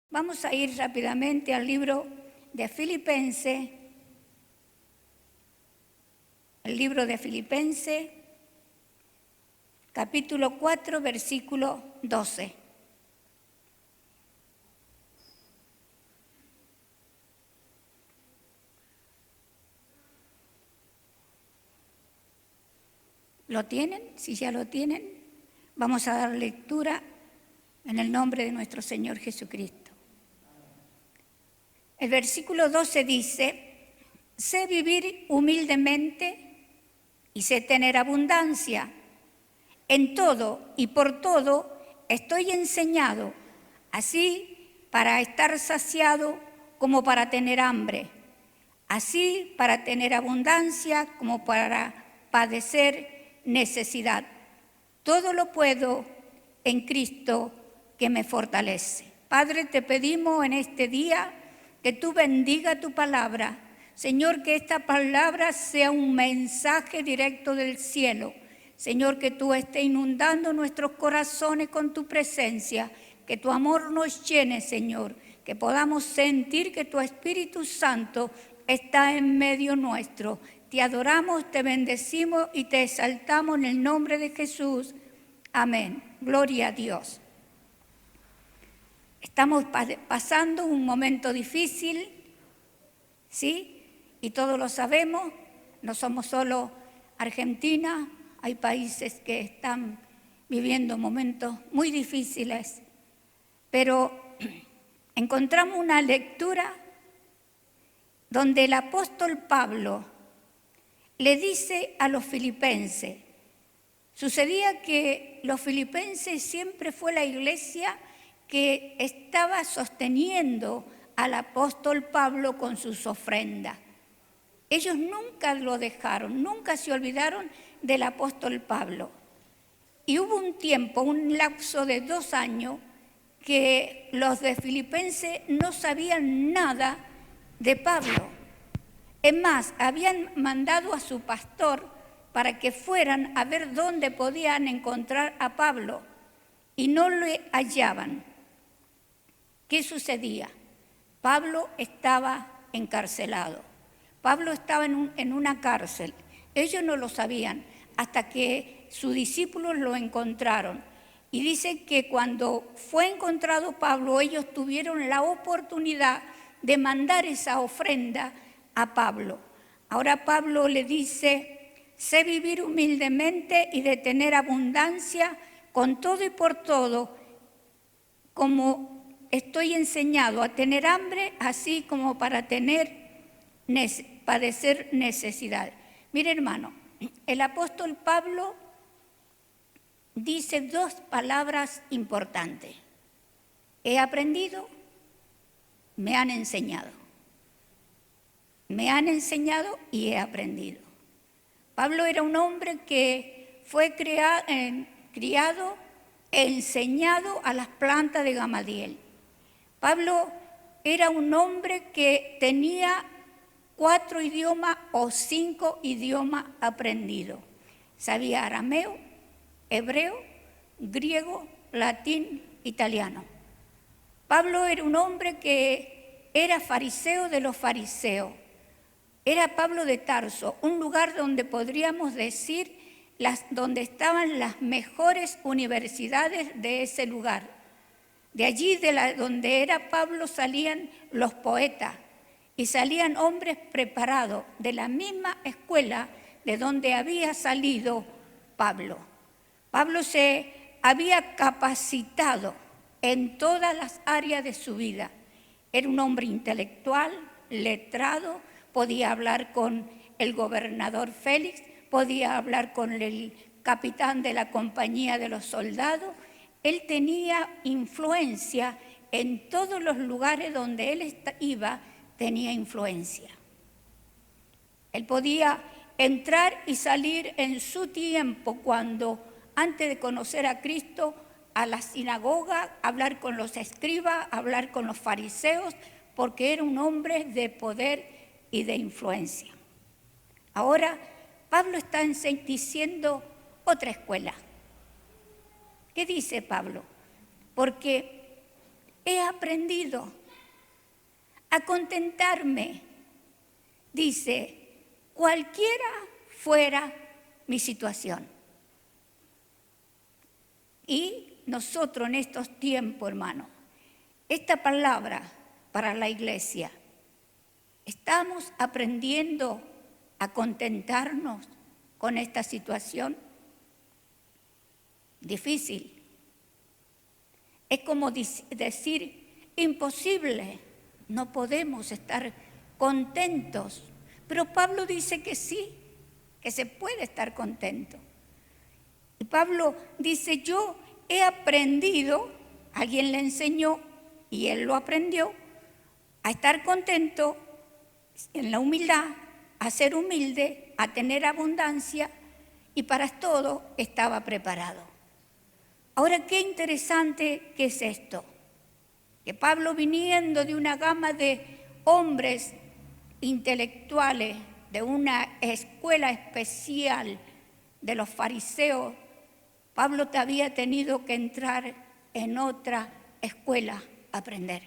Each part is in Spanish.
Vamos a ir rápidamente al libro de Filipenses, capítulo 4, versículo 12. ¿Lo tienen? Si ya lo tienen, vamos a dar lectura en el nombre de nuestro Señor Jesucristo. El versículo 12 dice: sé vivir humildemente y sé tener abundancia. En todo y por todo estoy enseñado, así para estar saciado como para tener hambre, así para tener abundancia como para padecer necesidad. Todo lo puedo en Cristo que me fortalece. Padre, te pedimos en este día que tú bendiga tu palabra. Señor, que esta palabra sea un mensaje directo del cielo. Señor, que tú estés inundando nuestros corazones con tu presencia, que tu amor nos llene, Señor, que podamos sentir que tu Espíritu Santo está en medio nuestro. Te adoramos, te bendecimos y te exaltamos en el nombre de Jesús. Amén. Gloria a Dios. Estamos pasando un momento difícil, ¿sí? Y todos lo sabemos, no somos solo Argentina, hay países que están viviendo momentos muy difíciles, pero encontramos una lectura donde el apóstol Pablo le dice a los filipenses, sucedía que los filipenses siempre fue la iglesia que estaba sosteniendo al apóstol Pablo con sus ofrendas. Ellos nunca lo dejaron, nunca se olvidaron del apóstol Pablo. Y hubo un tiempo, un lapso de 2 años, que los de Filipenses no sabían nada de Pablo. Es más, habían mandado a su pastor para que fueran a ver dónde podían encontrar a Pablo y no le hallaban. ¿Qué sucedía? Pablo estaba encarcelado. Pablo estaba en una cárcel. Ellos no lo sabían hasta que sus discípulos lo encontraron. Y dice que cuando fue encontrado Pablo, ellos tuvieron la oportunidad de mandar esa ofrenda a Pablo. Ahora Pablo le dice: sé vivir humildemente y de tener abundancia con todo y por todo, como estoy enseñado a tener hambre, así como para padecer necesidad. Mire, hermano, el apóstol Pablo dice 2 palabras importantes. He aprendido, me han enseñado. Me han enseñado y he aprendido. Pablo era un hombre que fue criado e enseñado a las plantas de Gamaliel. Pablo era un hombre que tenía 4 idiomas o 5 idiomas aprendidos. Sabía arameo, hebreo, griego, latín, italiano. Pablo era un hombre que era fariseo de los fariseos. Era Pablo de Tarso, un lugar donde podríamos decir donde estaban las mejores universidades de ese lugar. De allí, donde era Pablo, salían los poetas y salían hombres preparados de la misma escuela de donde había salido Pablo. Pablo se había capacitado en todas las áreas de su vida. Era un hombre intelectual, letrado, podía hablar con el gobernador Félix, podía hablar con el capitán de la compañía de los soldados. Él tenía influencia en todos los lugares donde él iba, tenía influencia. Él podía entrar y salir en su tiempo cuando, antes de conocer a Cristo, a la sinagoga, hablar con los escribas, hablar con los fariseos, porque era un hombre de poder y de influencia. Ahora, Pablo está diciendo otra escuela. ¿Qué dice Pablo? Porque he aprendido a contentarme, dice, cualquiera fuera mi situación. Y nosotros en estos tiempos, hermano, esta palabra para la iglesia, ¿estamos aprendiendo a contentarnos con esta situación? Difícil. Es como decir, imposible, no podemos estar contentos. Pero Pablo dice que sí, que se puede estar contento. Y Pablo dice, yo he aprendido, alguien le enseñó y él lo aprendió, a estar contento en la humildad, a ser humilde, a tener abundancia, y para todo estaba preparado. Ahora, qué interesante que es esto, que Pablo, viniendo de una gama de hombres intelectuales, de una escuela especial de los fariseos, Pablo había tenido que entrar en otra escuela a aprender.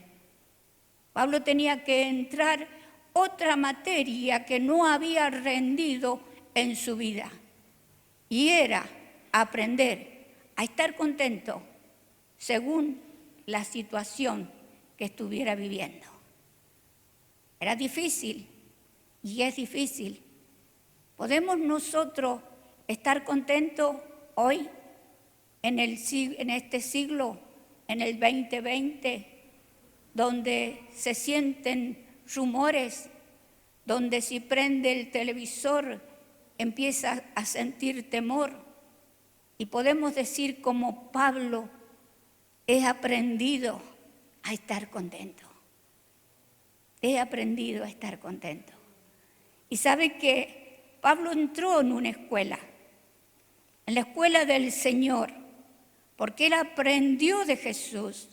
Pablo tenía que entrar otra materia que no había rendido en su vida, y era aprender a estar contento según la situación que estuviera viviendo. Era difícil y es difícil. ¿Podemos nosotros estar contentos hoy, en este siglo, en el 2020, donde se sienten rumores, donde si prende el televisor empieza a sentir temor? Y podemos decir como Pablo, he aprendido a estar contento. He aprendido a estar contento. Y sabe que Pablo entró en una escuela, en la escuela del Señor, porque él aprendió de Jesús,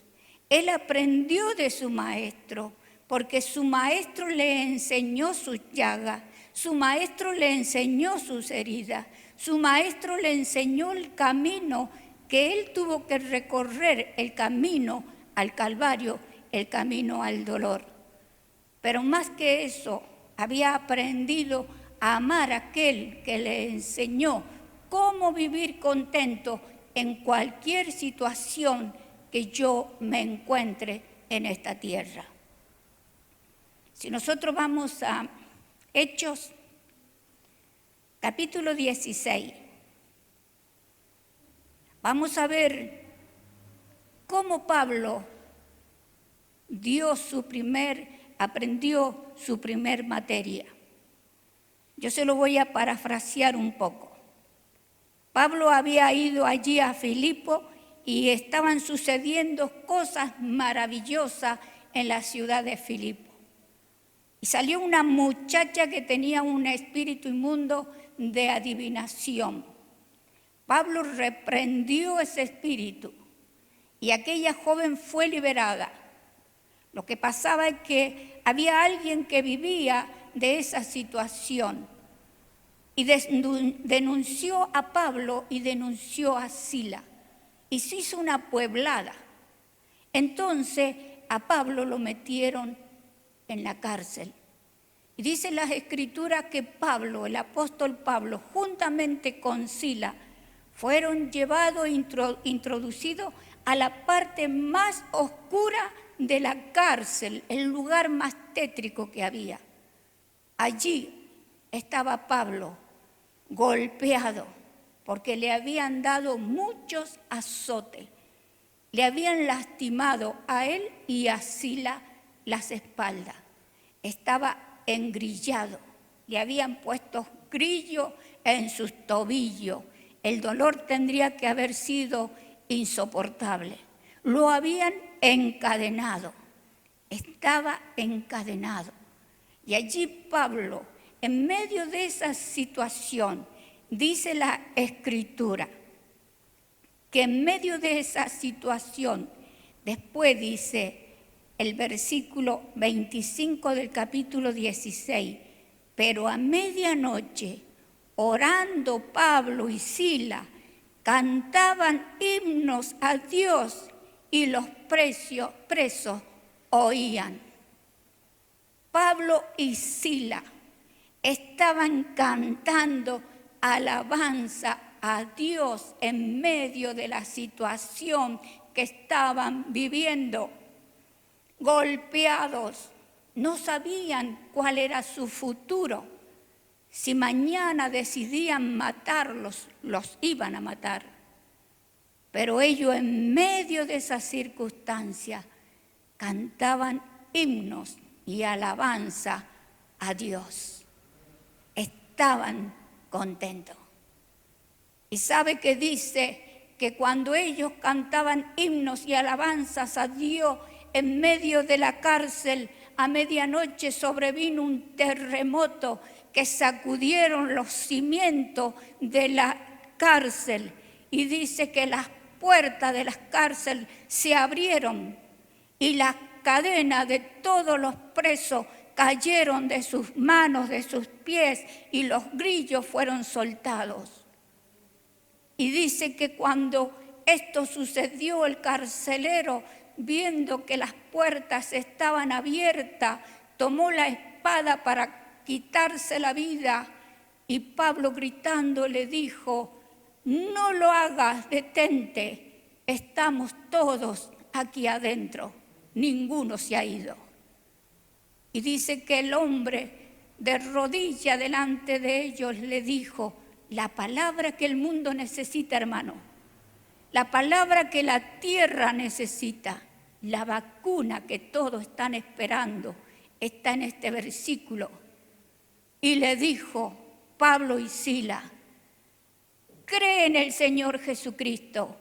él aprendió de su maestro, porque su maestro le enseñó sus llagas, su maestro le enseñó sus heridas, su maestro le enseñó el camino que él tuvo que recorrer, el camino al Calvario, el camino al dolor. Pero más que eso, había aprendido a amar a aquel que le enseñó cómo vivir contento en cualquier situación que yo me encuentre en esta tierra. Si nosotros vamos a Hechos, capítulo 16, vamos a ver cómo Pablo aprendió su primer materia. Yo se lo voy a parafrasear un poco. Pablo había ido allí a Filipo y estaban sucediendo cosas maravillosas en la ciudad de Filipo. Y salió una muchacha que tenía un espíritu inmundo de adivinación. Pablo reprendió ese espíritu y aquella joven fue liberada. Lo que pasaba es que había alguien que vivía de esa situación y denunció a Pablo y denunció a Sila y se hizo una pueblada. Entonces a Pablo lo metieron en la cárcel. Y dice las Escrituras que Pablo, el apóstol Pablo, juntamente con Sila, fueron llevados e introducidos a la parte más oscura de la cárcel, el lugar más tétrico que había. Allí estaba Pablo golpeado porque le habían dado muchos azotes, le habían lastimado a él y a Sila las espaldas. Estaba engrillado, le habían puesto grillos en sus tobillos. El dolor tendría que haber sido insoportable. Lo habían encadenado, estaba encadenado. Y allí Pablo, en medio de esa situación, dice la Escritura, que en medio de esa situación, después dice el versículo 25 del capítulo 16, pero a medianoche, orando Pablo y Sila, cantaban himnos a Dios y los presos oían. Pablo y Sila estaban cantando alabanza a Dios en medio de la situación que estaban viviendo. Golpeados, no sabían cuál era su futuro. Si mañana decidían matarlos, los iban a matar. Pero ellos en medio de esa circunstancia cantaban himnos y alabanza a Dios. Estaban contentos. Y sabe que dice que cuando ellos cantaban himnos y alabanzas a Dios en medio de la cárcel, a medianoche sobrevino un terremoto que sacudieron los cimientos de la cárcel. Y dice que las puertas de las cárceles se abrieron y las cadenas de todos los presos cayeron de sus manos, de sus pies, y los grillos fueron soltados. Y dice que cuando esto sucedió, el carcelero, viendo que las puertas estaban abiertas, tomó la espada para quitarse la vida, y Pablo gritando le dijo: no lo hagas, detente, estamos todos aquí adentro, ninguno se ha ido. Y dice que el hombre de rodilla delante de ellos le dijo la palabra que el mundo necesita, hermano, la palabra que la tierra necesita, la vacuna que todos están esperando, está en este versículo. Y le dijo Pablo y Sila: cree en el Señor Jesucristo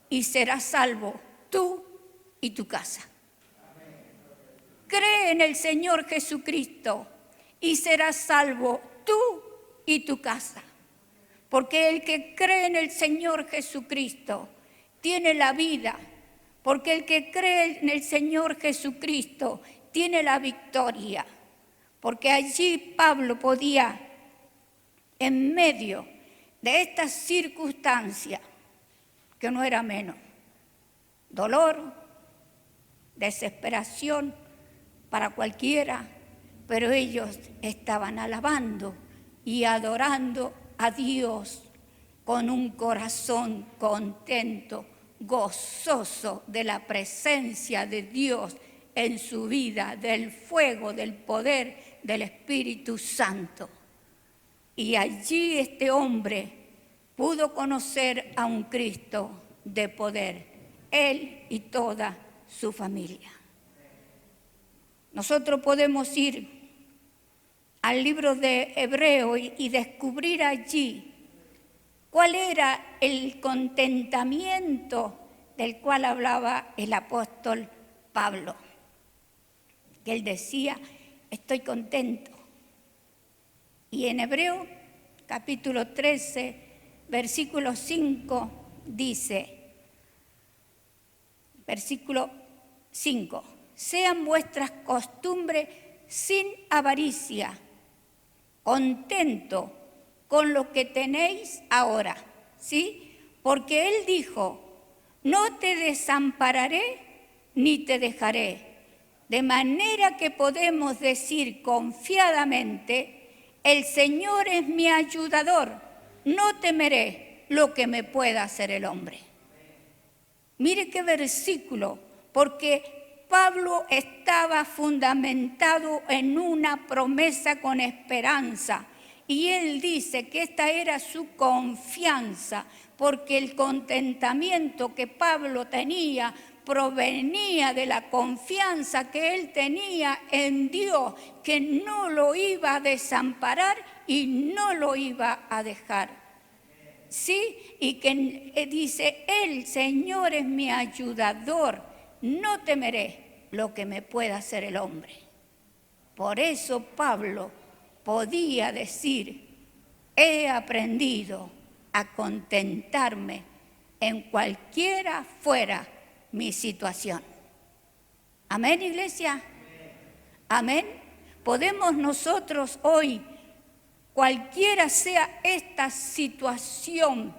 y serás salvo tú y tu casa. Cree en el Señor Jesucristo y serás salvo tú y tu casa. Porque el que cree en el Señor Jesucristo tiene la vida. Porque el que cree en el Señor Jesucristo tiene la victoria. Porque allí Pablo podía, en medio de esta circunstancia, que no era menos, dolor, desesperación para cualquiera, pero ellos estaban alabando y adorando a Dios con un corazón contento, gozoso de la presencia de Dios en su vida, del fuego, del poder del Espíritu Santo. Y allí este hombre pudo conocer a un Cristo de poder, él y toda su familia. Nosotros podemos ir al libro de Hebreo y descubrir allí cuál era el contentamiento del cual hablaba el apóstol Pablo. Que él decía: estoy contento. Y en Hebreo capítulo 13, versículo 5 dice, versículo 5: sean vuestras costumbres sin avaricia, contento con lo que tenéis ahora, ¿sí? Porque él dijo: no te desampararé ni te dejaré. De manera que podemos decir confiadamente: el Señor es mi ayudador, no temeré lo que me pueda hacer el hombre. Mire qué versículo, porque Pablo estaba fundamentado en una promesa con esperanza. Y él dice que esta era su confianza, porque el contentamiento que Pablo tenía provenía de la confianza que él tenía en Dios, que no lo iba a desamparar y no lo iba a dejar. ¿Sí? Y que dice: el Señor es mi ayudador, no temeré lo que me pueda hacer el hombre. Por eso Pablo podía decir: he aprendido a contentarme en cualquiera fuera mi situación. Amén, iglesia. Amén. Podemos nosotros hoy, cualquiera sea esta situación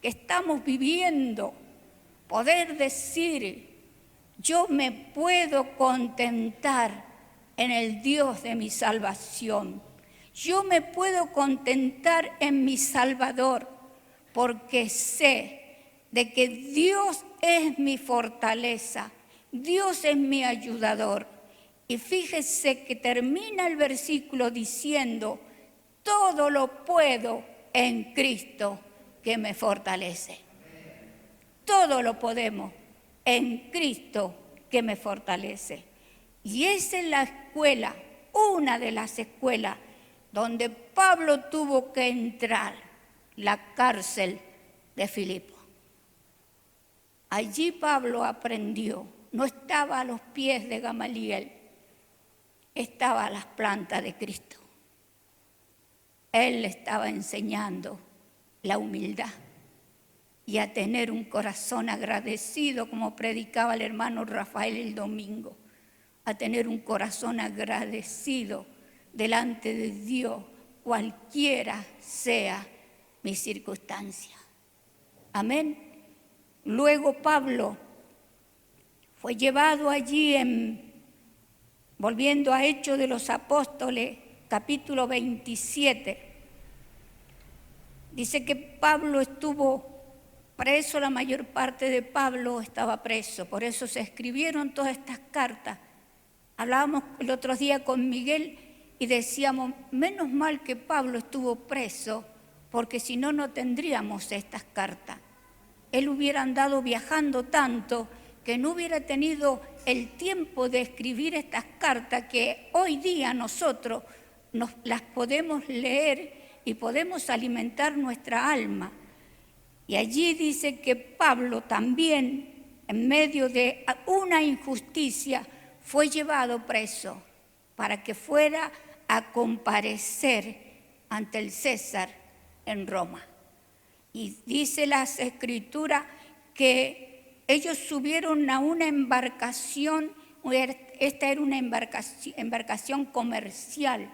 que estamos viviendo, poder decir: Yo me puedo contentar en el Dios de mi salvación. Yo me puedo contentar en mi Salvador, porque sé de que Dios es mi fortaleza, Dios es mi ayudador. Y fíjese que termina el versículo diciendo, todo lo puedo en Cristo que me fortalece. Todo lo podemos en Cristo que me fortalece. Y esa es la escuela, una de las escuelas donde Pablo tuvo que entrar, la cárcel de Filipo. Allí Pablo aprendió, no estaba a los pies de Gamaliel, estaba a las plantas de Cristo. Él le estaba enseñando la humildad y a tener un corazón agradecido, como predicaba el hermano Rafael el domingo, a tener un corazón agradecido delante de Dios, cualquiera sea mi circunstancia. Amén. Luego Pablo fue llevado allí volviendo a Hechos de los Apóstoles, capítulo 27. Dice que Pablo estuvo preso, la mayor parte de Pablo estaba preso, por eso se escribieron todas estas cartas. Hablábamos el otro día con Miguel y decíamos, menos mal que Pablo estuvo preso, porque si no, no tendríamos estas cartas. Él hubiera andado viajando tanto que no hubiera tenido el tiempo de escribir estas cartas que hoy día nosotros las podemos leer y podemos alimentar nuestra alma. Y allí dice que Pablo también, en medio de una injusticia, fue llevado preso para que fuera a comparecer ante el César en Roma. Y dice las Escrituras que ellos subieron a una embarcación, esta era una embarcación comercial,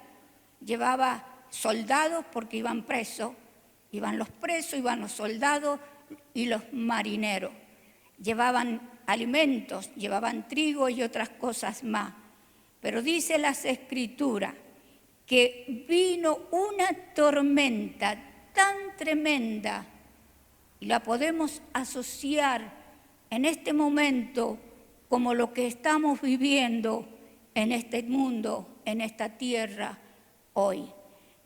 llevaba soldados porque iban presos, iban los presos, iban los soldados y los marineros. Llevaban alimentos, llevaban trigo y otras cosas más. Pero dice las Escrituras que vino una tormenta tan tremenda y la podemos asociar en este momento como lo que estamos viviendo en este mundo, en esta tierra hoy.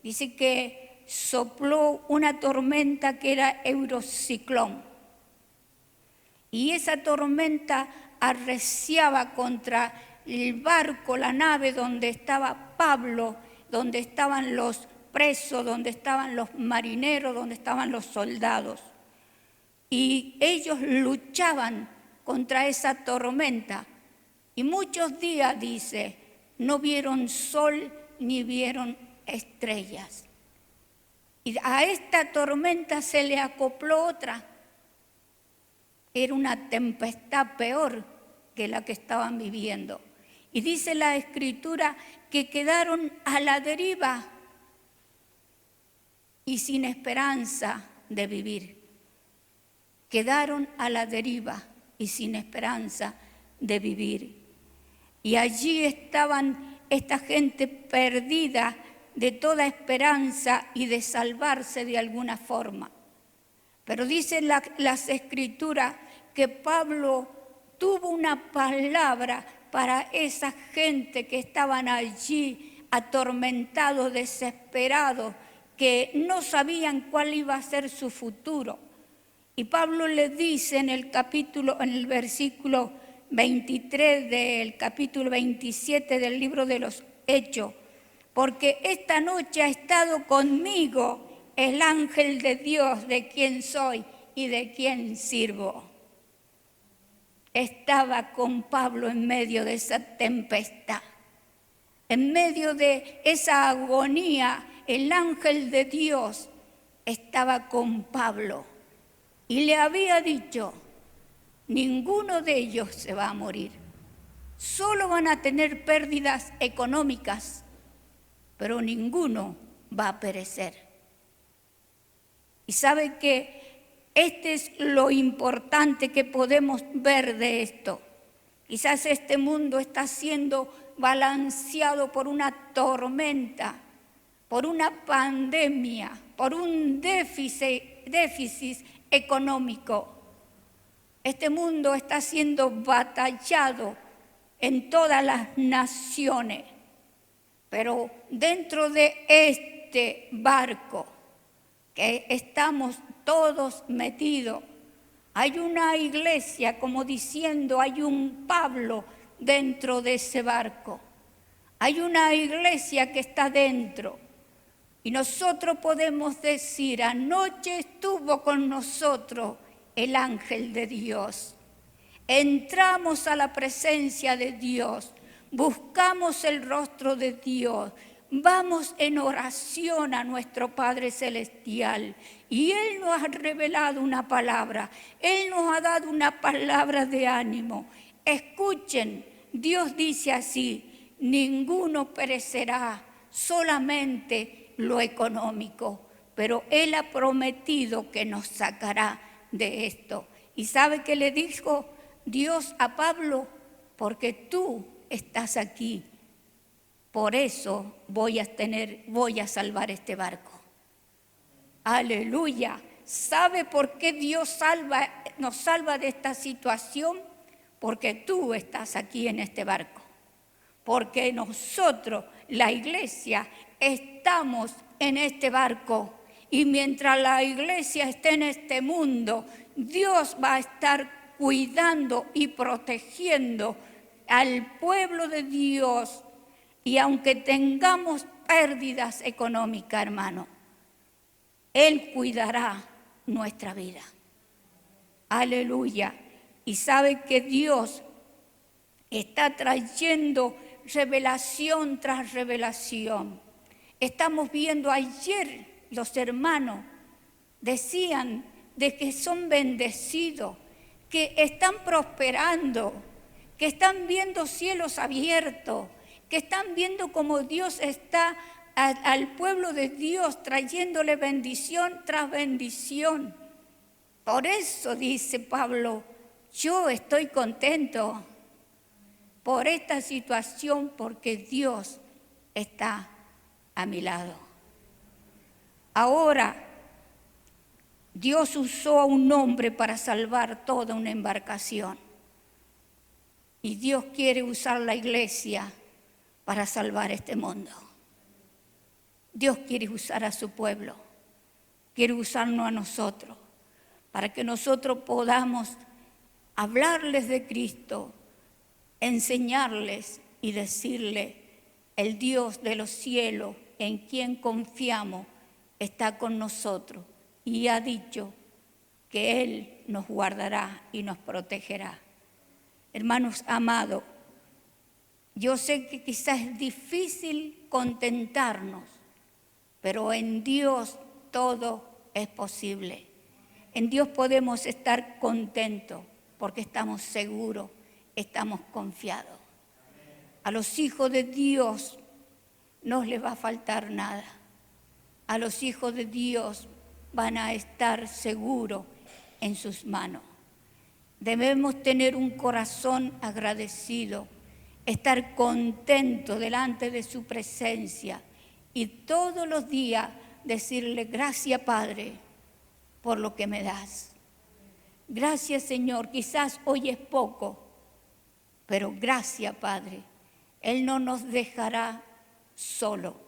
Dice que sopló una tormenta que era Eurociclón. Y esa tormenta arreciaba contra el barco, la nave donde estaba Pablo, donde estaban los presos, donde estaban los marineros, donde estaban los soldados. Y ellos luchaban contra esa tormenta. Y muchos días, dice, no vieron sol ni vieron estrellas. Y a esta tormenta se le acopló otra. Era una tempestad peor que la que estaban viviendo. Y dice la Escritura que quedaron a la deriva y sin esperanza de vivir. Quedaron a la deriva y sin esperanza de vivir. Y allí estaban esta gente perdida de toda esperanza y de salvarse de alguna forma. Pero dicen las Escrituras que Pablo tuvo una palabra para esa gente que estaban allí atormentados, desesperados, que no sabían cuál iba a ser su futuro. Y Pablo les dice en el versículo 23 del capítulo 27 del libro de los Hechos, porque esta noche ha estado conmigo el ángel de Dios, de quien soy y de quien sirvo. Estaba con Pablo en medio de esa tempestad, en medio de esa agonía. El ángel de Dios estaba con Pablo y le había dicho, ninguno de ellos se va a morir, solo van a tener pérdidas económicas, pero ninguno va a perecer. Y sabe que este es lo importante que podemos ver de esto, Quizás este mundo está siendo balanceado por una tormenta, por una pandemia, por un déficit económico. Este mundo está siendo batallado en todas las naciones, pero dentro de este barco que estamos todos metidos, hay una iglesia, como diciendo, hay un Pablo dentro de ese barco. Hay una iglesia que está dentro. Y nosotros podemos decir, anoche estuvo con nosotros el ángel de Dios. Entramos a la presencia de Dios, buscamos el rostro de Dios, vamos en oración a nuestro Padre Celestial y Él nos ha revelado una palabra, Él nos ha dado una palabra de ánimo. Escuchen, Dios dice así, ninguno perecerá, solamente lo económico, pero Él ha prometido que nos sacará de esto. ¿Y sabe qué le dijo Dios a Pablo? Porque tú estás aquí, por eso voy a salvar este barco. Aleluya. ¿Sabe por qué Dios nos salva de esta situación? Porque tú estás aquí en este barco. Porque nosotros, la iglesia, estamos en este barco. Y mientras la iglesia esté en este mundo, Dios va a estar cuidando y protegiendo al pueblo de Dios. Y aunque tengamos pérdidas económicas, hermano, Él cuidará nuestra vida. Aleluya. Y sabe que Dios está trayendo revelación tras revelación. Estamos viendo ayer, los hermanos decían de que son bendecidos, que están prosperando, que están viendo cielos abiertos, que están viendo cómo Dios está al pueblo de Dios trayéndole bendición tras bendición. Por eso dice Pablo, yo estoy contento por esta situación porque Dios está a mi lado. Ahora, Dios usó a un hombre para salvar toda una embarcación. Y Dios quiere usar la iglesia para salvar este mundo. Dios quiere usar a su pueblo, quiere usarnos a nosotros, para que nosotros podamos hablarles de Cristo, enseñarles y decirles, el Dios de los cielos en quien confiamos está con nosotros y ha dicho que Él nos guardará y nos protegerá. Hermanos amados, yo sé que quizás es difícil contentarnos, pero en Dios todo es posible. En Dios podemos estar contentos porque estamos seguros, estamos confiados. A los hijos de Dios no les va a faltar nada. A los hijos de Dios van a estar seguros en sus manos. Debemos tener un corazón agradecido, estar contentos delante de su presencia y todos los días decirle, gracias Padre por lo que me das. Gracias Señor, quizás hoy es poco, pero gracias Padre. Él no nos dejará solo.